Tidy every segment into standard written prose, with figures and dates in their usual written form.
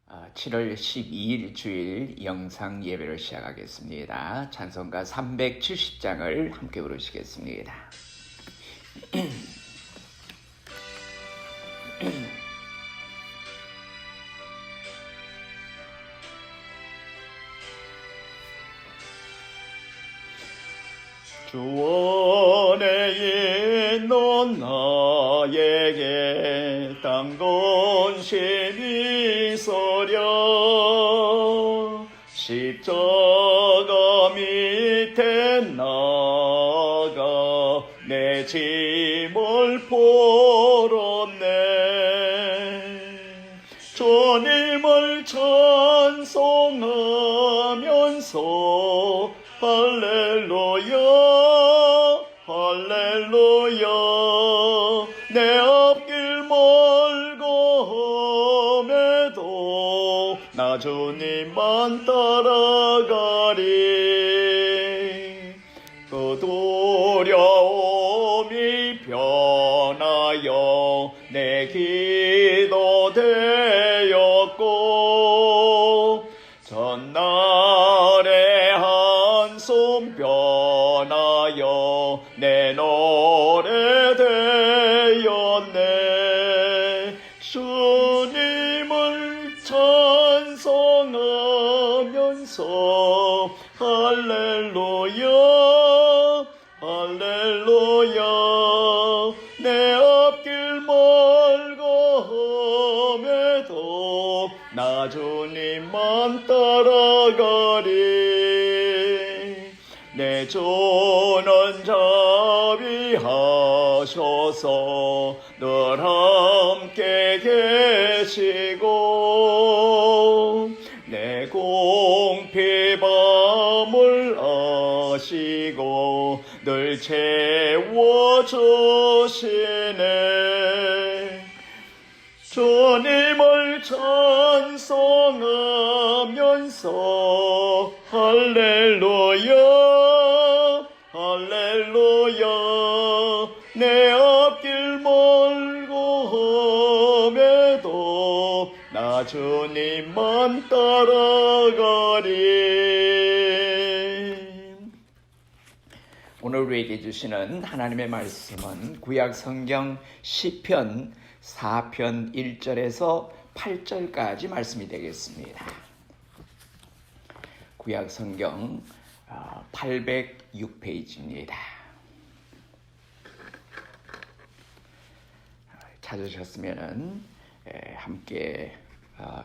7월 12일 주일 영상 예배를 시작하겠습니다. 찬송가 370장을 함께 부르시겠습니다. 주 안에 있는 나에게 당근심이 있으랴. 십자가 밑에 나가 내 짐을 풀었네. 주님을 찬송하면서 할렐루야 할렐루야. 내 앞길 멀고 험해도 나 주님만 따라가리. 그 두려움이 변하여 내 기도 되었고 전날의 한숨 변하여 내 노래 되었네. 주님을 찬송하면서 할렐루야 할렐루야. 내 앞길 멀고 험해도 나 주님만 따라가리. 내 주는 자비하셔서 늘 함께 계시고 내 공피밤을 아시고 늘 채워주시네. 주님을 찬송하면서 할렐루야 할렐루야. 내 앞길 멀고 험해도 나 주님만 따라가리. 오늘 우리에게 주시는 하나님의 말씀은 구약 성경 시편 4편 1절에서 8절까지 말씀이 되겠습니다. 구약 성경 806페이지입니다. 찾으셨으면 함께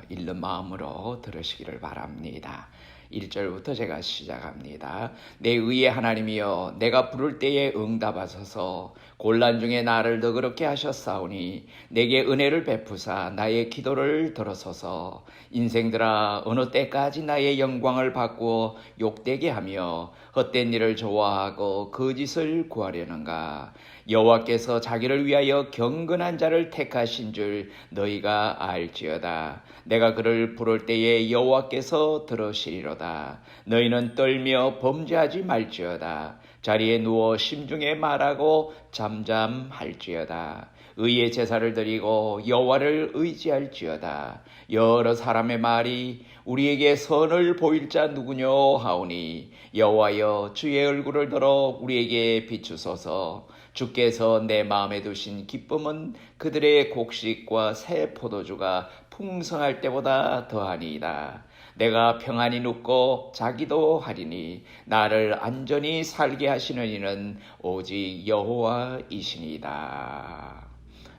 읽는 마음으로 들으시기를 바랍니다. 1절부터 제가 시작합니다. 내 의의 하나님이여, 내가 부를 때에 응답하소서. 곤란 중에 나를 너그럽게 하셨사오니 내게 은혜를 베푸사 나의 기도를 들어소서. 인생들아, 어느 때까지 나의 영광을 바꾸어 욕되게 하며 헛된 일을 좋아하고 거짓을 구하려는가. 여호와께서 자기를 위하여 경건한 자를 택하신 줄 너희가 알지어다. 내가 그를 부를 때에 여호와께서 들으시리로다. 너희는 떨며 범죄하지 말지어다. 자리에 누워 심중에 말하고 잠잠할지어다. 의의 제사를 드리고 여호와를 의지할지어다. 여러 사람의 말이 우리에게 선을 보일 자 누구뇨 하오니 여호와여, 주의 얼굴을 들어 우리에게 비추소서. 주께서 내 마음에 두신 기쁨은 그들의 곡식과 새 포도주가 풍성할 때보다 더하니이다. 내가 평안히 눕고 자기도 하리니 나를 안전히 살게 하시는 이는 오직 여호와이시니이다.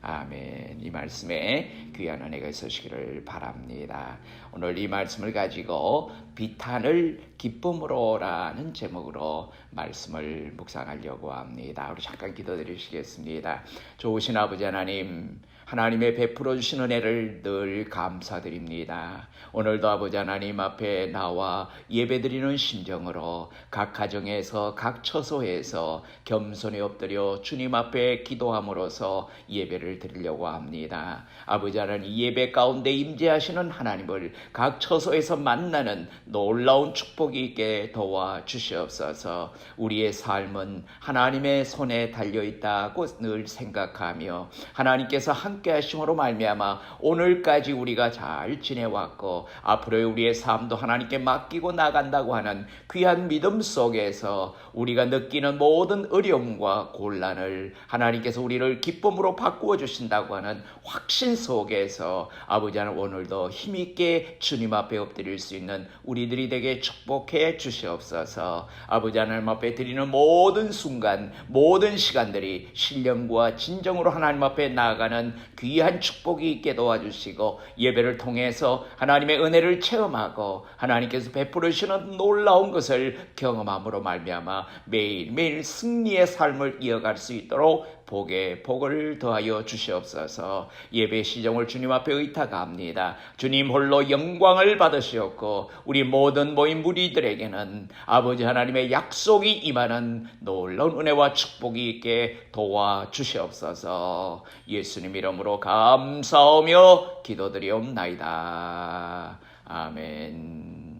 아멘. 이 말씀에 귀한 은혜가 있으시기를 바랍니다. 오늘 이 말씀을 가지고 비탄을 기쁨으로라는 제목으로 말씀을 묵상하려고 합니다. 우리 잠깐 기도드리시겠습니다. 좋으신 아버지 하나님, 하나님의 베풀어 주신 은혜를 늘 감사드립니다. 오늘도 아버지 하나님 앞에 나와 예배드리는 심정으로 각 가정에서 각 처소에서 겸손히 엎드려 주님 앞에 기도함으로써 예배를 드리려고 합니다. 아버지 하나님, 이 예배 가운데 임재하시는 하나님을 각 처소에서 만나는 놀라운 축복 축복이 있게 도와주시옵소서. 우리의 삶은 하나님의 손에 달려있다고 늘 생각하며 하나님께서 함께 하심으로 말미암아 오늘까지 우리가 잘 지내왔고 앞으로의 우리의 삶도 하나님께 맡기고 나간다고 하는 귀한 믿음 속에서 우리가 느끼는 모든 어려움과 곤란을 하나님께서 우리를 기쁨으로 바꾸어 주신다고 하는 확신 속에서 아버지 하나님 오늘도 힘있게 주님 앞에 엎드릴 수 있는 우리들이 되게 축복해 주시옵소서. 아버지 하나님 앞에 드리는 모든 순간 모든 시간들이 신령과 진정으로 하나님 앞에 나아가는 귀한 축복이 있게 도와주시고 예배를 통해서 하나님의 은혜를 체험하고 하나님께서 베풀어 주시는 놀라운 것을 경험함으로 말미암아 매일매일 승리의 삶을 이어갈 수 있도록 복에 복을 더하여 주시옵소서. 예배 시정을 주님 앞에 의탁합니다. 주님 홀로 영광을 받으시옵고 우리 모든 모인 무리들에게는 아버지 하나님의 약속이 임하는 놀라운 은혜와 축복이 있게 도와주시옵소서. 예수님 이름으로 감사하며 기도드리옵나이다. 아멘.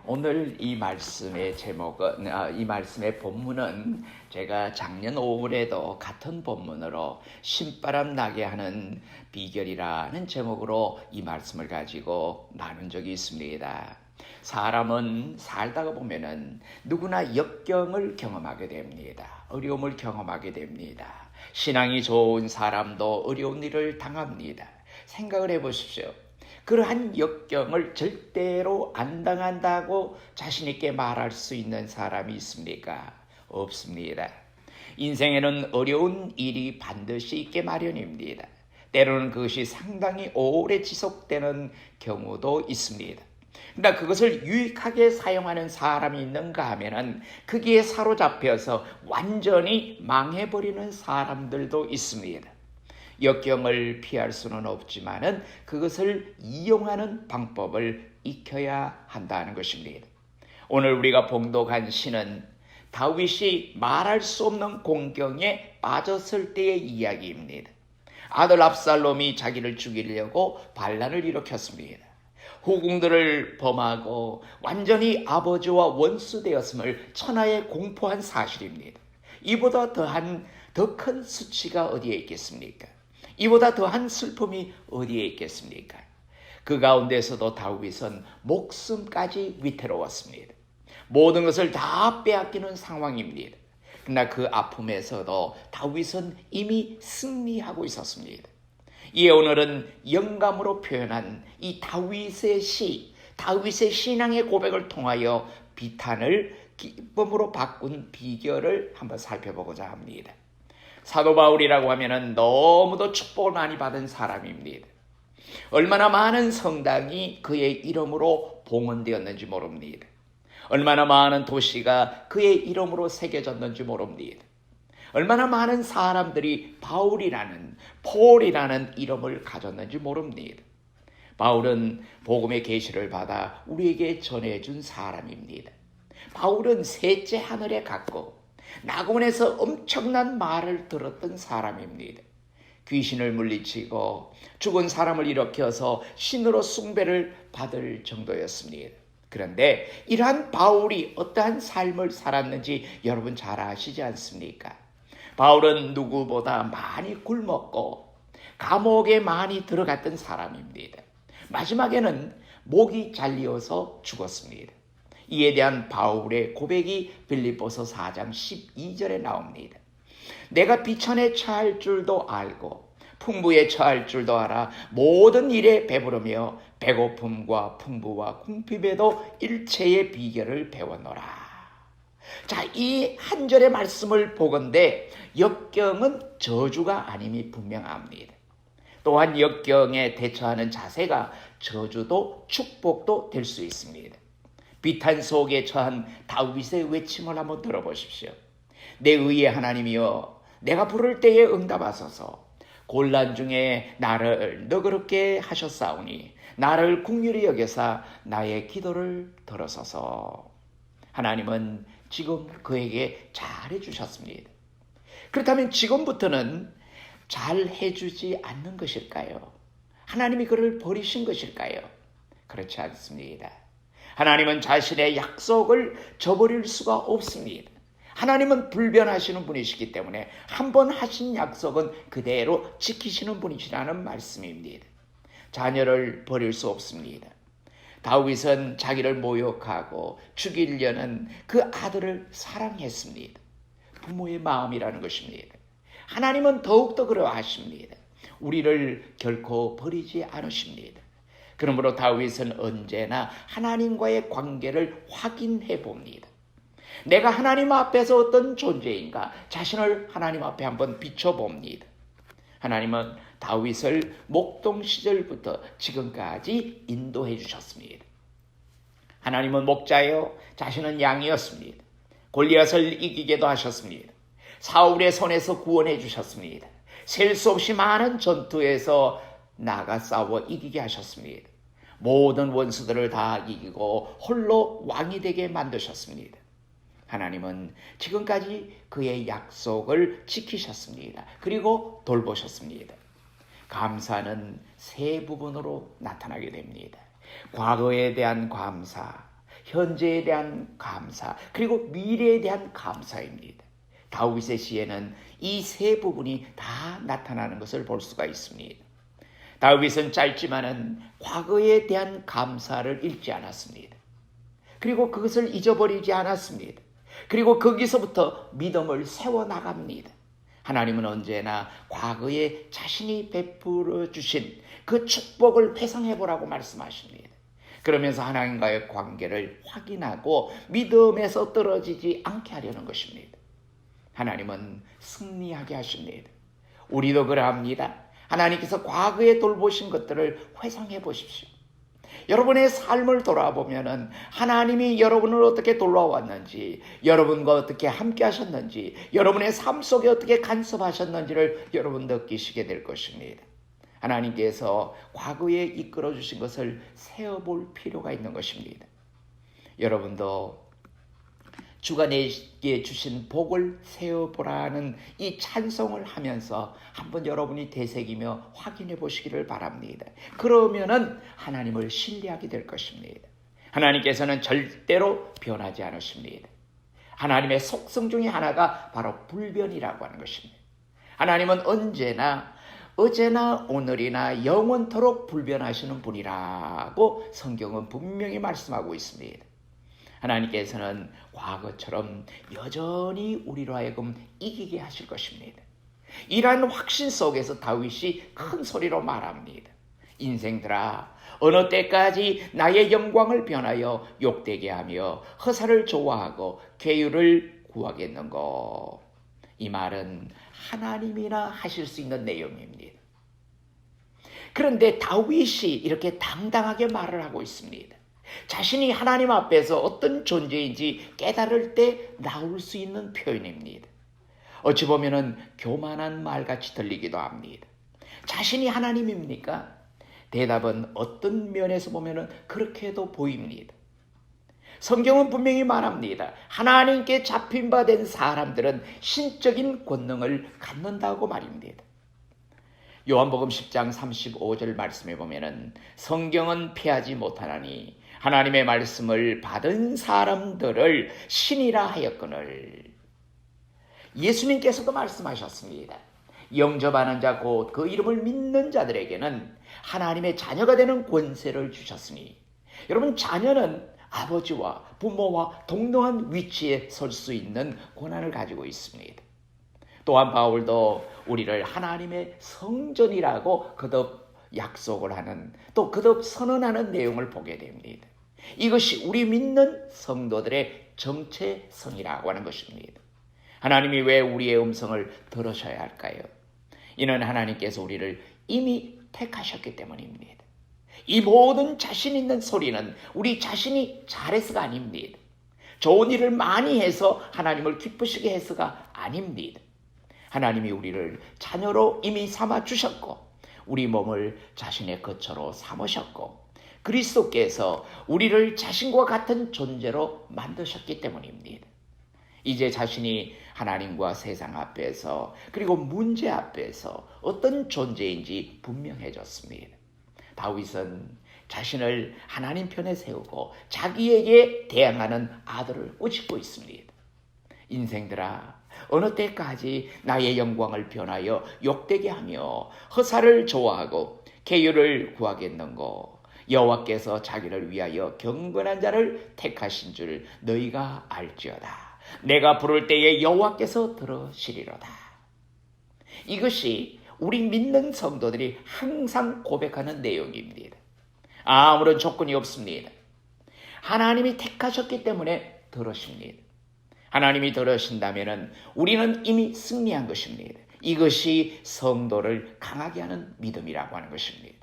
오늘 이 말씀의 제목은 이 말씀의 본문은 제가 작년 5월에도 같은 본문으로 신바람 나게 하는 비결이라는 제목으로 이 말씀을 가지고 나눈 적이 있습니다. 사람은 살다가 보면은 누구나 역경을 경험하게 됩니다. 어려움을 경험하게 됩니다. 신앙이 좋은 사람도 어려운 일을 당합니다. 생각을 해보십시오. 그러한 역경을 절대로 안 당한다고 자신 있게 말할 수 있는 사람이 있습니까? 없습니다. 인생에는 어려운 일이 반드시 있게 마련입니다. 때로는 그것이 상당히 오래 지속되는 경우도 있습니다. 그러나 그것을 유익하게 사용하는 사람이 있는가 하면은 거기에 사로잡혀서 완전히 망해버리는 사람들도 있습니다. 역경을 피할 수는 없지만은 그것을 이용하는 방법을 익혀야 한다는 것입니다. 오늘 우리가 봉독한 시는 다윗이 말할 수 없는 공경에 빠졌을 때의 이야기입니다. 아들 압살롬이 자기를 죽이려고 반란을 일으켰습니다. 후궁들을 범하고 완전히 아버지와 원수되었음을 천하에 공포한 사실입니다. 이보다 더 큰 수치가 어디에 있겠습니까? 이보다 더한 슬픔이 어디에 있겠습니까? 그 가운데서도 다윗은 목숨까지 위태로웠습니다. 모든 것을 다 빼앗기는 상황입니다. 그러나 그 아픔에서도 다윗은 이미 승리하고 있었습니다. 이에 오늘은 영감으로 표현한 이 다윗의 시, 다윗의 신앙의 고백을 통하여 비탄을 기쁨으로 바꾼 비결을 한번 살펴보고자 합니다. 사도 바울이라고 하면은 너무도 축복을 많이 받은 사람입니다. 얼마나 많은 성당이 그의 이름으로 봉헌되었는지 모릅니다. 얼마나 많은 도시가 그의 이름으로 새겨졌는지 모릅니다. 얼마나 많은 사람들이 바울이라는 폴이라는 이름을 가졌는지 모릅니다. 바울은 복음의 계시를 받아 우리에게 전해준 사람입니다. 바울은 셋째 하늘에 갔고 낙원에서 엄청난 말을 들었던 사람입니다. 귀신을 물리치고 죽은 사람을 일으켜서 신으로 숭배를 받을 정도였습니다. 그런데 이러한 바울이 어떠한 삶을 살았는지 여러분 잘 아시지 않습니까? 바울은 누구보다 많이 굶었고 감옥에 많이 들어갔던 사람입니다. 마지막에는 목이 잘리어서 죽었습니다. 이에 대한 바울의 고백이 빌립보서 4장 12절에 나옵니다. 내가 비천에 처할 줄도 알고 풍부에 처할 줄도 알아 모든 일에 배부르며 배고픔과 풍부와 궁핍에도 일체의 비결을 배웠노라. 자, 이 한 절의 말씀을 보건대 역경은 저주가 아님이 분명합니다. 또한 역경에 대처하는 자세가 저주도 축복도 될 수 있습니다. 비탄 속에 처한 다윗의 외침을 한번 들어보십시오. 내 의의 하나님이여, 내가 부를 때에 응답하소서. 곤란 중에 나를 너그럽게 하셨사오니 나를 긍휼히 여겨사 나의 기도를 들어서서. 하나님은 지금 그에게 잘해 주셨습니다. 그렇다면 지금부터는 잘해 주지 않는 것일까요? 하나님이 그를 버리신 것일까요? 그렇지 않습니다. 하나님은 자신의 약속을 저버릴 수가 없습니다. 하나님은 불변하시는 분이시기 때문에 한 번 하신 약속은 그대로 지키시는 분이시라는 말씀입니다. 자녀를 버릴 수 없습니다. 다윗은 자기를 모욕하고 죽이려는 그 아들을 사랑했습니다. 부모의 마음이라는 것입니다. 하나님은 더욱더 그러하십니다. 우리를 결코 버리지 않으십니다. 그러므로 다윗은 언제나 하나님과의 관계를 확인해 봅니다. 내가 하나님 앞에서 어떤 존재인가 자신을 하나님 앞에 한번 비춰봅니다. 하나님은 다윗을 목동 시절부터 지금까지 인도해 주셨습니다. 하나님은 목자요, 자신은 양이었습니다. 골리앗을 이기게도 하셨습니다. 사울의 손에서 구원해 주셨습니다. 셀 수 없이 많은 전투에서 나가 싸워 이기게 하셨습니다. 모든 원수들을 다 이기고 홀로 왕이 되게 만드셨습니다. 하나님은 지금까지 그의 약속을 지키셨습니다. 그리고 돌보셨습니다. 감사는 세 부분으로 나타나게 됩니다. 과거에 대한 감사, 현재에 대한 감사, 그리고 미래에 대한 감사입니다. 다윗의 시에는 이 세 부분이 다 나타나는 것을 볼 수가 있습니다. 다윗은 짧지만은 과거에 대한 감사를 잃지 않았습니다. 그리고 그것을 잊어버리지 않았습니다. 그리고 거기서부터 믿음을 세워나갑니다. 하나님은 언제나 과거에 자신이 베풀어 주신 그 축복을 회상해보라고 말씀하십니다. 그러면서 하나님과의 관계를 확인하고 믿음에서 떨어지지 않게 하려는 것입니다. 하나님은 승리하게 하십니다. 우리도 그러합니다. 하나님께서 과거에 돌보신 것들을 회상해 보십시오. 여러분의 삶을 돌아보면 하나님이 여러분을 어떻게 돌아왔는지, 여러분과 어떻게 함께 하셨는지, 여러분의 삶 속에 어떻게 간섭하셨는지를 여러분 느끼시게 될 것입니다. 하나님께서 과거에 이끌어 주신 것을 세어볼 필요가 있는 것입니다. 여러분도 주가 내게 주신 복을 세어보라는 이 찬송을 하면서 한번 여러분이 되새기며 확인해 보시기를 바랍니다. 그러면은 하나님을 신뢰하게 될 것입니다. 하나님께서는 절대로 변하지 않으십니다. 하나님의 속성 중에 하나가 바로 불변이라고 하는 것입니다. 하나님은 언제나 어제나 오늘이나 영원토록 불변하시는 분이라고 성경은 분명히 말씀하고 있습니다. 하나님께서는 과거처럼 여전히 우리로 하여금 이기게 하실 것입니다. 이러한 확신 속에서 다윗이 큰 소리로 말합니다. 인생들아, 어느 때까지 나의 영광을 변하여 욕되게 하며 허사를 좋아하고 괴유를 구하겠는고. 이 말은 하나님이나 하실 수 있는 내용입니다. 그런데 다윗이 이렇게 당당하게 말을 하고 있습니다. 자신이 하나님 앞에서 어떤 존재인지 깨달을 때 나올 수 있는 표현입니다. 어찌 보면은 교만한 말같이 들리기도 합니다. 자신이 하나님입니까? 대답은 어떤 면에서 보면은 그렇게도 보입니다. 성경은 분명히 말합니다. 하나님께 잡힌 바 된 사람들은 신적인 권능을 갖는다고 말입니다. 요한복음 10장 35절 말씀에 보면은 성경은 피하지 못하나니 하나님의 말씀을 받은 사람들을 신이라 하였거늘. 예수님께서도 말씀하셨습니다. 영접하는 자 곧 그 이름을 믿는 자들에게는 하나님의 자녀가 되는 권세를 주셨으니, 여러분, 자녀는 아버지와 부모와 동등한 위치에 설 수 있는 권한을 가지고 있습니다. 또한 바울도 우리를 하나님의 성전이라고 거듭 약속을 하는, 또 거듭 선언하는 내용을 보게 됩니다. 이것이 우리 믿는 성도들의 정체성이라고 하는 것입니다. 하나님이 왜 우리의 음성을 들으셔야 할까요? 이는 하나님께서 우리를 이미 택하셨기 때문입니다. 이 모든 자신 있는 소리는 우리 자신이 잘해서가 아닙니다. 좋은 일을 많이 해서 하나님을 기쁘시게 해서가 아닙니다. 하나님이 우리를 자녀로 이미 삼아 주셨고, 우리 몸을 자신의 거처로 삼으셨고, 그리스도께서 우리를 자신과 같은 존재로 만드셨기 때문입니다. 이제 자신이 하나님과 세상 앞에서, 그리고 문제 앞에서 어떤 존재인지 분명해졌습니다. 다윗은 자신을 하나님 편에 세우고 자기에게 대항하는 아들을 꾸짖고 있습니다. 인생들아, 어느 때까지 나의 영광을 변하여 욕되게 하며 허사를 좋아하고 계율을 구하겠는고? 여호와께서 자기를 위하여 경건한 자를 택하신 줄 너희가 알지어다. 내가 부를 때에 여호와께서 들으시리로다. 이것이 우리 믿는 성도들이 항상 고백하는 내용입니다. 아무런 조건이 없습니다. 하나님이 택하셨기 때문에 들으십니다. 하나님이 들으신다면 우리는 이미 승리한 것입니다. 이것이 성도를 강하게 하는 믿음이라고 하는 것입니다.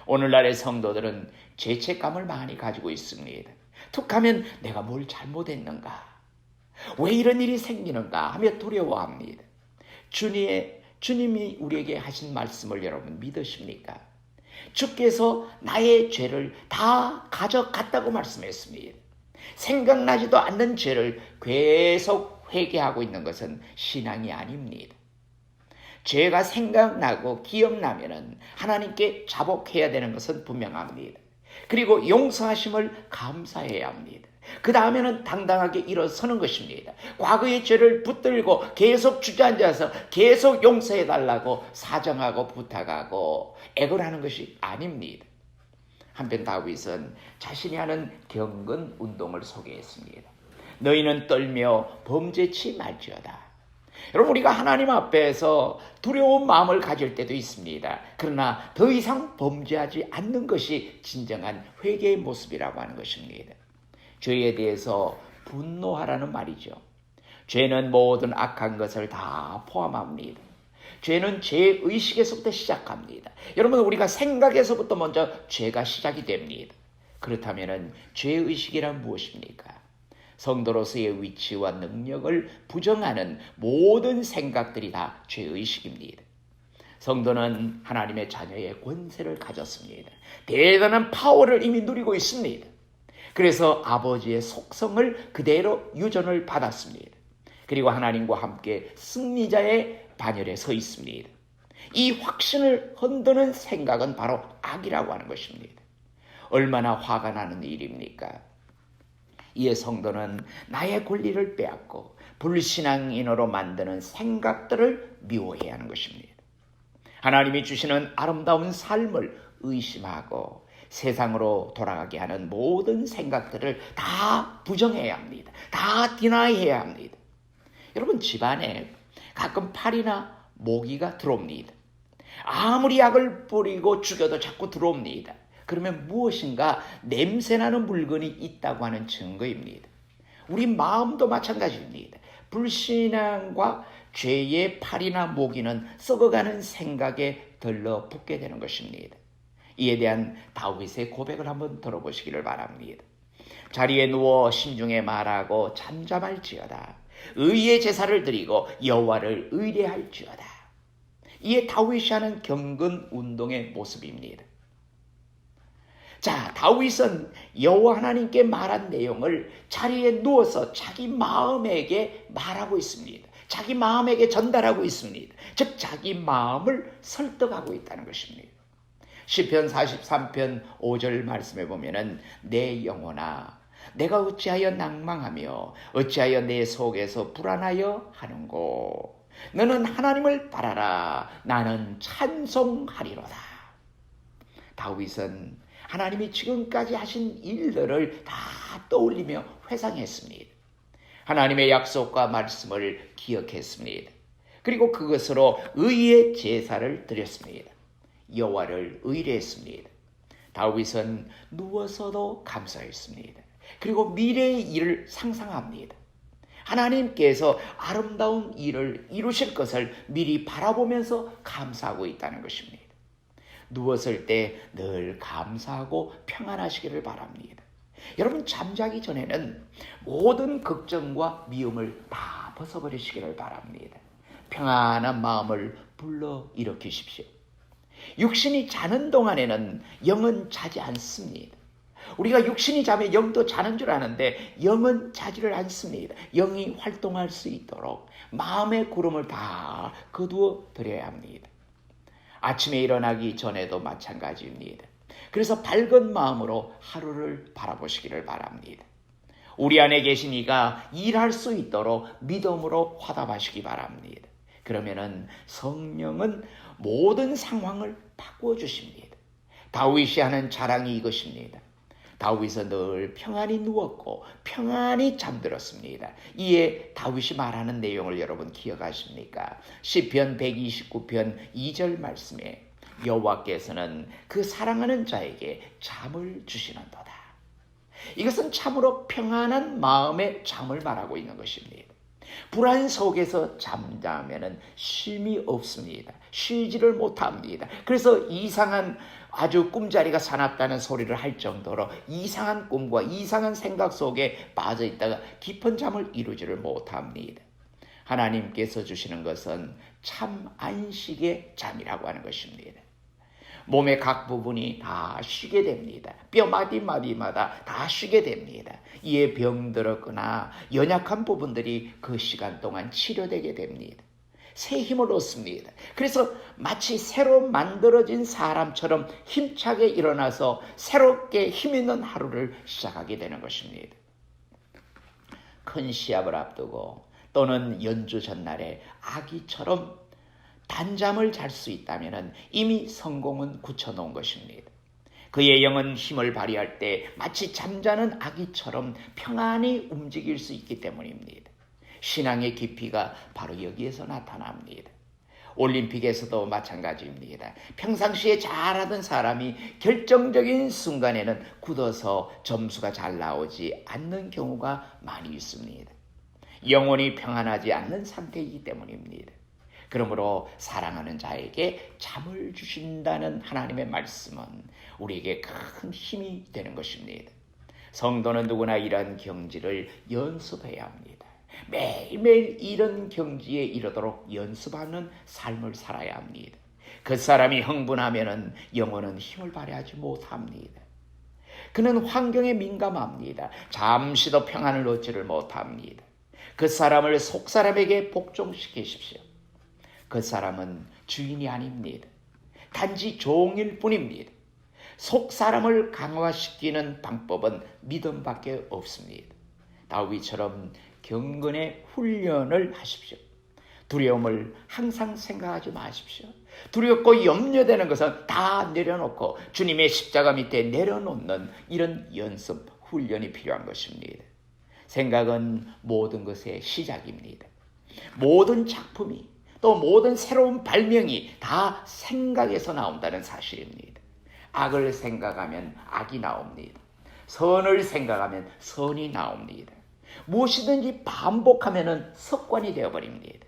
오늘날의 성도들은 죄책감을 많이 가지고 있습니다. 툭하면 내가 뭘 잘못했는가? 왜 이런 일이 생기는가? 하며 두려워합니다. 주님이 우리에게 하신 말씀을 여러분 믿으십니까? 주께서 나의 죄를 다 가져갔다고 말씀했습니다. 생각나지도 않는 죄를 계속 회개하고 있는 것은 신앙이 아닙니다. 죄가 생각나고 기억나면 하나님께 자복해야 되는 것은 분명합니다. 그리고 용서하심을 감사해야 합니다. 그 다음에는 당당하게 일어서는 것입니다. 과거의 죄를 붙들고 계속 주저앉아서 계속 용서해달라고 사정하고 부탁하고 애걸하는 것이 아닙니다. 한편 다윗은 자신이 하는 경건 운동을 소개했습니다. 너희는 떨며 범죄치 말지어다. 여러분, 우리가 하나님 앞에서 두려운 마음을 가질 때도 있습니다. 그러나 더 이상 범죄하지 않는 것이 진정한 회개의 모습이라고 하는 것입니다. 죄에 대해서 분노하라는 말이죠. 죄는 모든 악한 것을 다 포함합니다. 죄는 죄의식에서부터 시작합니다. 여러분, 우리가 생각에서부터 먼저 죄가 시작이 됩니다. 그렇다면 죄의식이란 무엇입니까? 성도로서의 위치와 능력을 부정하는 모든 생각들이 다 죄의식입니다. 성도는 하나님의 자녀의 권세를 가졌습니다. 대단한 파워를 이미 누리고 있습니다. 그래서 아버지의 속성을 그대로 유전을 받았습니다. 그리고 하나님과 함께 승리자의 반열에 서 있습니다. 이 확신을 흔드는 생각은 바로 악이라고 하는 것입니다. 얼마나 화가 나는 일입니까? 이에 성도는 나의 권리를 빼앗고 불신앙인으로 만드는 생각들을 미워해야 하는 것입니다. 하나님이 주시는 아름다운 삶을 의심하고 세상으로 돌아가게 하는 모든 생각들을 다 부정해야 합니다. 다 디나이해야 합니다. 여러분, 집안에 가끔 파리나 모기가 들어옵니다. 아무리 약을 뿌리고 죽여도 자꾸 들어옵니다. 그러면 무엇인가 냄새나는 물건이 있다고 하는 증거입니다. 우리 마음도 마찬가지입니다. 불신앙과 죄의 파리나 모기는 썩어가는 생각에 들러붙게 되는 것입니다. 이에 대한 다윗의 고백을 한번 들어보시기를 바랍니다. 자리에 누워 심중에 말하고 잠잠할지어다. 의의 제사를 드리고 여호와를 의뢰할지어다. 이에 다윗이 하는 경건 운동의 모습입니다. 자, 다윗은 여호와 하나님께 말한 내용을 자리에 누워서 자기 마음에게 말하고 있습니다. 자기 마음에게 전달하고 있습니다. 즉 자기 마음을 설득하고 있다는 것입니다. 시편 43편 5절 말씀에 보면은 내 영혼아 내가 어찌하여 낭망하며 어찌하여 내 속에서 불안하여 하는고 너는 하나님을 바라라 나는 찬송하리로다. 다윗은 하나님이 지금까지 하신 일들을 다 떠올리며 회상했습니다. 하나님의 약속과 말씀을 기억했습니다. 그리고 그것으로 의의 제사를 드렸습니다. 여호와를 의뢰했습니다. 다윗은 누워서도 감사했습니다. 그리고 미래의 일을 상상합니다. 하나님께서 아름다운 일을 이루실 것을 미리 바라보면서 감사하고 있다는 것입니다. 누웠을 때 늘 감사하고 평안하시기를 바랍니다. 여러분, 잠자기 전에는 모든 걱정과 미움을 다 벗어버리시기를 바랍니다. 평안한 마음을 불러일으키십시오. 육신이 자는 동안에는 영은 자지 않습니다. 우리가 육신이 자면 영도 자는 줄 아는데 영은 자지를 않습니다. 영이 활동할 수 있도록 마음의 구름을 다 거두어 드려야 합니다. 아침에 일어나기 전에도 마찬가지입니다. 그래서 밝은 마음으로 하루를 바라보시기를 바랍니다. 우리 안에 계신 이가 일할 수 있도록 믿음으로 화답하시기 바랍니다. 그러면은 성령은 모든 상황을 바꾸어 주십니다. 다윗이 하는 자랑이 이것입니다. 다윗은 늘 평안히 누웠고 평안히 잠들었습니다. 이에 다윗이 말하는 내용을 여러분 기억하십니까? 시편 129편 2절 말씀에 여호와께서는 그 사랑하는 자에게 잠을 주시는도다. 이것은 참으로 평안한 마음의 잠을 말하고 있는 것입니다. 불안 속에서 잠자면은 쉼이 없습니다. 쉬지를 못합니다. 그래서 이상한 아주 꿈자리가 사납다는 소리를 할 정도로 이상한 꿈과 이상한 생각 속에 빠져 있다가 깊은 잠을 이루지를 못합니다. 하나님께서 주시는 것은 참 안식의 잠이라고 하는 것입니다. 몸의 각 부분이 다 쉬게 됩니다. 뼈 마디마디마다 다 쉬게 됩니다. 이에 병들었거나 연약한 부분들이 그 시간 동안 치료되게 됩니다. 새 힘을 얻습니다. 그래서 마치 새로 만들어진 사람처럼 힘차게 일어나서 새롭게 힘있는 하루를 시작하게 되는 것입니다. 큰 시합을 앞두고 또는 연주 전날에 아기처럼 단잠을 잘 수 있다면 이미 성공은 굳혀놓은 것입니다. 그의 영은 힘을 발휘할 때 마치 잠자는 아기처럼 평안히 움직일 수 있기 때문입니다. 신앙의 깊이가 바로 여기에서 나타납니다. 올림픽에서도 마찬가지입니다. 평상시에 잘하던 사람이 결정적인 순간에는 굳어서 점수가 잘 나오지 않는 경우가 많이 있습니다. 영혼이 평안하지 않는 상태이기 때문입니다. 그러므로 사랑하는 자에게 잠을 주신다는 하나님의 말씀은 우리에게 큰 힘이 되는 것입니다. 성도는 누구나 이런 경지를 연습해야 합니다. 매일매일 이런 경지에 이르도록 연습하는 삶을 살아야 합니다. 그 사람이 흥분하면 영혼은 힘을 발휘하지 못합니다. 그는 환경에 민감합니다. 잠시도 평안을 얻지를 못합니다. 그 사람을 속사람에게 복종시키십시오. 그 사람은 주인이 아닙니다. 단지 종일 뿐입니다. 속사람을 강화시키는 방법은 믿음밖에 없습니다. 다윗처럼 경건의 훈련을 하십시오. 두려움을 항상 생각하지 마십시오. 두렵고 염려되는 것은 다 내려놓고 주님의 십자가 밑에 내려놓는 이런 연습, 훈련이 필요한 것입니다. 생각은 모든 것의 시작입니다. 모든 작품이 또 모든 새로운 발명이 다 생각에서 나온다는 사실입니다. 악을 생각하면 악이 나옵니다. 선을 생각하면 선이 나옵니다. 무엇이든지 반복하면 습관이 되어버립니다.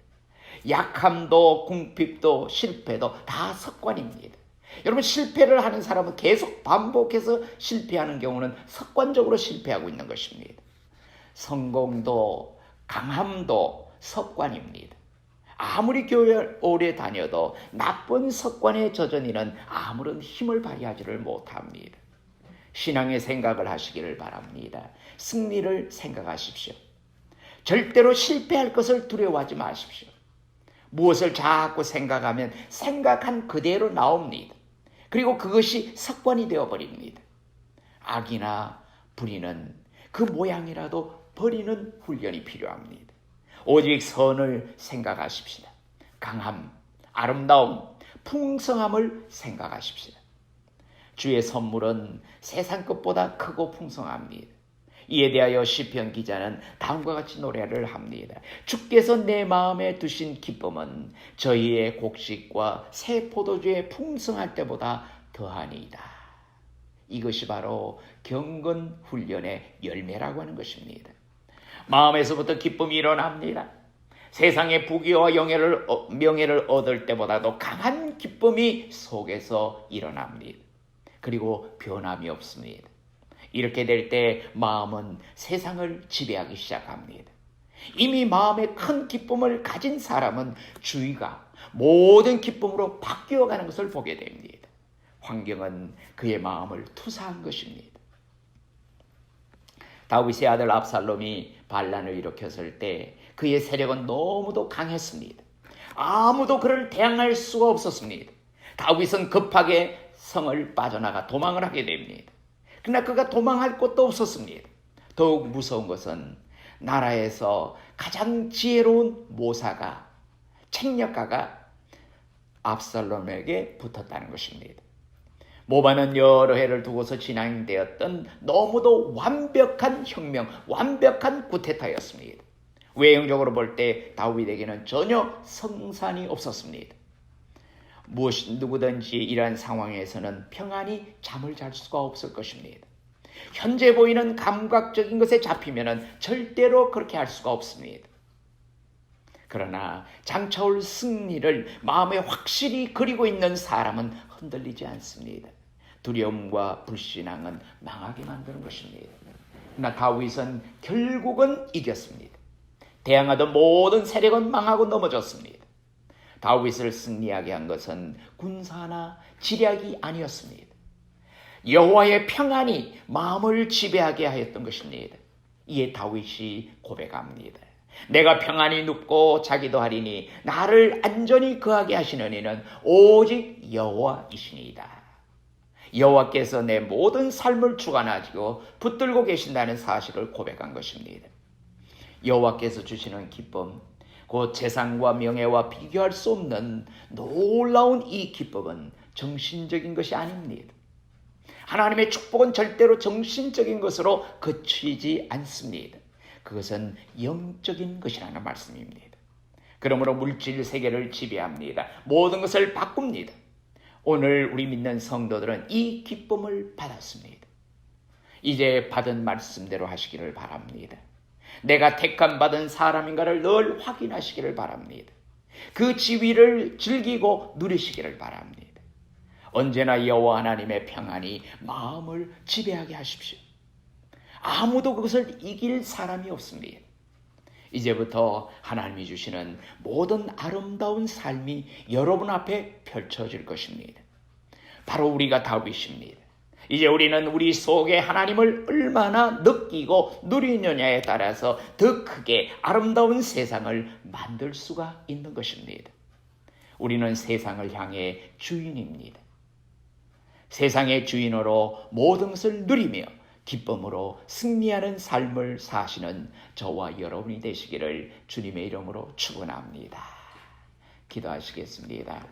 약함도 궁핍도 실패도 다 습관입니다. 여러분, 실패를 하는 사람은 계속 반복해서 실패하는 경우는 습관적으로 실패하고 있는 것입니다. 성공도 강함도 습관입니다. 아무리 교회를 오래 다녀도 나쁜 습관에 젖은 이는 아무런 힘을 발휘하지를 못합니다. 신앙의 생각을 하시기를 바랍니다. 승리를 생각하십시오. 절대로 실패할 것을 두려워하지 마십시오. 무엇을 자꾸 생각하면 생각한 그대로 나옵니다. 그리고 그것이 습관이 되어버립니다. 악이나 불의는 그 모양이라도 버리는 훈련이 필요합니다. 오직 선을 생각하십시다. 강함, 아름다움, 풍성함을 생각하십시다. 주의 선물은 세상 것보다 크고 풍성합니다. 이에 대하여 시편 기자는 다음과 같이 노래를 합니다. 주께서 내 마음에 두신 기쁨은 저희의 곡식과 새 포도주의 풍성할 때보다 더하니이다. 이것이 바로 경건 훈련의 열매라고 하는 것입니다. 마음에서부터 기쁨이 일어납니다. 세상의 부귀와 명예를 얻을 때보다도 강한 기쁨이 속에서 일어납니다. 그리고 변함이 없습니다. 이렇게 될 때 마음은 세상을 지배하기 시작합니다. 이미 마음에 큰 기쁨을 가진 사람은 주위가 모든 기쁨으로 바뀌어가는 것을 보게 됩니다. 환경은 그의 마음을 투사한 것입니다. 다윗의 아들 압살롬이 반란을 일으켰을 때 그의 세력은 너무도 강했습니다. 아무도 그를 대항할 수가 없었습니다. 다윗은 급하게 성을 빠져나가 도망을 하게 됩니다. 그러나 그가 도망할 곳도 없었습니다. 더욱 무서운 것은 나라에서 가장 지혜로운 모사가, 책략가가 압살롬에게 붙었다는 것입니다. 모반은 여러 해를 두고서 진행되었던 너무도 완벽한 혁명, 완벽한 쿠데타였습니다. 외형적으로 볼 때 다윗에게는 전혀 성산이 없었습니다. 누구든지 이러한 상황에서는 평안히 잠을 잘 수가 없을 것입니다. 현재 보이는 감각적인 것에 잡히면 절대로 그렇게 할 수가 없습니다. 그러나 장차올 승리를 마음에 확실히 그리고 있는 사람은 흔들리지 않습니다. 두려움과 불신앙은 망하게 만드는 것입니다. 그러나 다윗은 결국은 이겼습니다. 대항하던 모든 세력은 망하고 넘어졌습니다. 다윗을 승리하게 한 것은 군사나 지략이 아니었습니다. 여호와의 평안이 마음을 지배하게 하였던 것입니다. 이에 다윗이 고백합니다. 내가 평안히 눕고 자기도 하리니 나를 안전히 거하게 하시는 이는 오직 여호와이시니이다. 여호와께서 내 모든 삶을 주관하시고 붙들고 계신다는 사실을 고백한 것입니다. 여호와께서 주시는 기쁨, 곧 재산과 명예와 비교할 수 없는 놀라운 이 기쁨은 정신적인 것이 아닙니다. 하나님의 축복은 절대로 정신적인 것으로 그치지 않습니다. 그것은 영적인 것이라는 말씀입니다. 그러므로 물질 세계를 지배합니다. 모든 것을 바꿉니다. 오늘 우리 믿는 성도들은 이 기쁨을 받았습니다. 이제 받은 말씀대로 하시기를 바랍니다. 내가 택함 받은 사람인가를 늘 확인하시기를 바랍니다. 그 지위를 즐기고 누리시기를 바랍니다. 언제나 여호와 하나님의 평안이 마음을 지배하게 하십시오. 아무도 그것을 이길 사람이 없습니다. 이제부터 하나님이 주시는 모든 아름다운 삶이 여러분 앞에 펼쳐질 것입니다. 바로 우리가 다윗입니다. 이제 우리는 우리 속에 하나님을 얼마나 느끼고 누리느냐에 따라서 더 크게 아름다운 세상을 만들 수가 있는 것입니다. 우리는 세상을 향해 주인입니다. 세상의 주인으로 모든 것을 누리며 기쁨으로 승리하는 삶을 사시는 저와 여러분이 되시기를 주님의 이름으로 축원합니다. 기도하시겠습니다.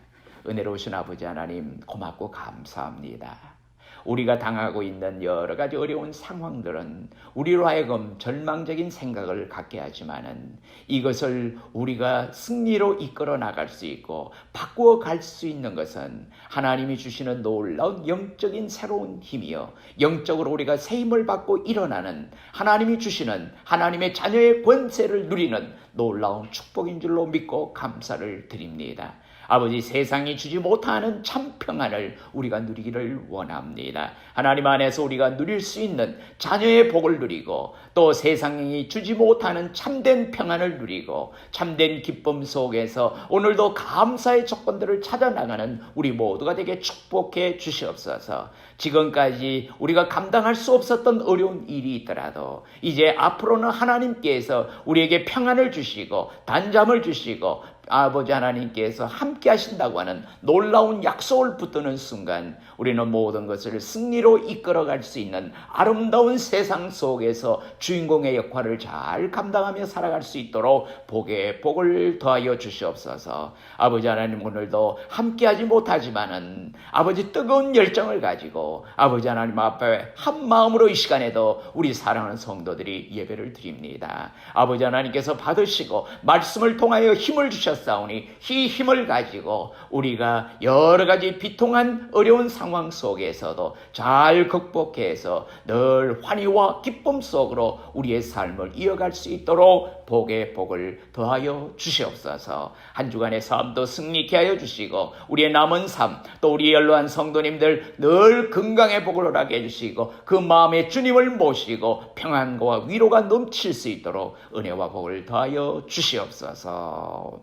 은혜로우신 아버지 하나님, 고맙고 감사합니다. 우리가 당하고 있는 여러 가지 어려운 상황들은 우리로 하여금 절망적인 생각을 갖게 하지만은 이것을 우리가 승리로 이끌어 나갈 수 있고 바꾸어 갈 수 있는 것은 하나님이 주시는 놀라운 영적인 새로운 힘이요, 영적으로 우리가 새 힘을 받고 일어나는 하나님이 주시는 하나님의 자녀의 권세를 누리는 놀라운 축복인 줄로 믿고 감사를 드립니다. 아버지, 세상이 주지 못하는 참 평안을 우리가 누리기를 원합니다. 하나님 안에서 우리가 누릴 수 있는 자녀의 복을 누리고 또 세상이 주지 못하는 참된 평안을 누리고 참된 기쁨 속에서 오늘도 감사의 조건들을 찾아나가는 우리 모두가 되게 축복해 주시옵소서. 지금까지 우리가 감당할 수 없었던 어려운 일이 있더라도 이제 앞으로는 하나님께서 우리에게 평안을 주시고 단잠을 주시고 아버지 하나님께서 함께 하신다고 하는 놀라운 약속을 붙드는 순간 우리는 모든 것을 승리로 이끌어갈 수 있는 아름다운 세상 속에서 주인공의 역할을 잘 감당하며 살아갈 수 있도록 복에 복을 더하여 주시옵소서. 아버지 하나님, 오늘도 함께하지 못하지만은 아버지 뜨거운 열정을 가지고 아버지 하나님 앞에 한 마음으로 이 시간에도 우리 사랑하는 성도들이 예배를 드립니다. 아버지 하나님께서 받으시고 말씀을 통하여 힘을 주셨사오니 이 힘을 가지고 우리가 여러 가지 비통한 어려운 상황 속에서도 잘 극복해서 늘 환희와 기쁨 속으로 우리의 삶을 이어갈 수 있도록 복에 복을 더하여 주시옵소서. 한 주간의 삶도 승리케 하여 주시고 우리의 남은 삶, 또 우리 연로한 성도님들 늘 건강의 복을 허락해 해주시고 그 마음에 주님을 모시고 평안과 위로가 넘칠 수 있도록 은혜와 복을 더하여 주시옵소서.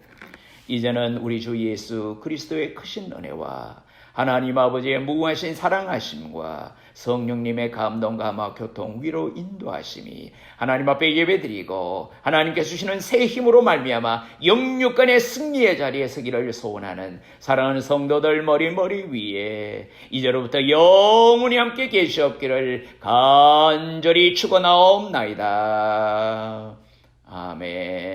이제는 우리 주 예수 그리스도의 크신 은혜와 하나님 아버지의 무궁하신 사랑하심과 성령님의 감동, 감화, 교통, 위로 인도하심이 하나님 앞에 예배드리고 하나님께서 주시는 새 힘으로 말미암아 영육간의 승리의 자리에 서기를 소원하는 사랑하는 성도들 머리 위에 이제로부터 영원히 함께 계시옵기를 간절히 축원하옵나이다. 아멘.